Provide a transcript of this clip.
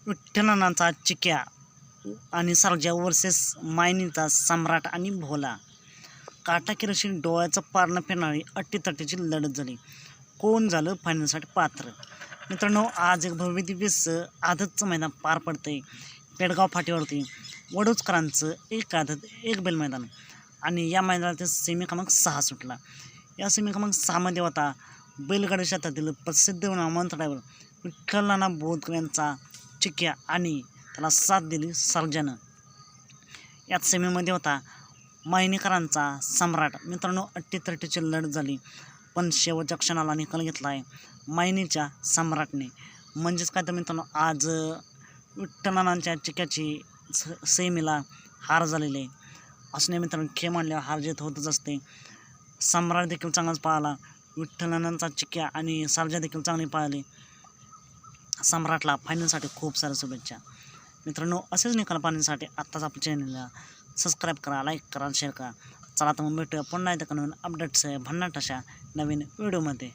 विठ्ठलनाचा चिक्या आणि सर्जा वर्सेस मायनीचा सम्राट आणि भोला. काटाकीरशी डोळ्याचं पारणं फिरणारी अट्टीतट्टीची लढत झाली. कोण झालं फायनलसाठी पात्र? मित्रांनो, आज एक भव्य दिव्य आदतचं मैदान पार पडतंय पेडगाव फाटीवरती. वडोदकरांचं एक आदत एक बैल मैदान आणि या मैदानात सेमी क्रमांक 6 सुटला. या सेमी क्रमांक 6मध्ये होता बैलगाडी क्षेत्रातील प्रसिद्ध नामवंत ड्रायव्हर विठ्ठलनाना बोरकर यांचा चिक्या आणि त्याला साथ दिली सर्जानं. यात सेमीमध्ये होता मायनीकरांचा सम्राट. मित्रांनो, अट्टीतट्टीची लढत झाली, पण शेवटच्या क्षणाला निकाल घेतला आहे मायनीच्या सम्राटने. म्हणजेच काय तर मित्रांनो, आज विठ्ठलनांच्या चिक्याची सेमीला हार झालेली आहे. असं नाही मित्रांनो, खेळ मांडल्यावर हार जीत होतच असते. सम्राट देखील चांगलाच पळाला, विठ्ठलनांचा चिक्या आणि सर्जा देखील चांगली पळाली. सम्राटला फायनलसाठी खूप साऱ्या शुभेच्छा. मित्रांनो, असेच निकाल पाहण्यासाठी आत्ताच आपल्या चॅनलला सबस्क्राईब करा, लाईक करा, शेअर करा. चला तर मग भेटूया पुन्हा एकदा नवीन अपडेट्स भन्नाट अशा नवीन व्हिडिओमध्ये.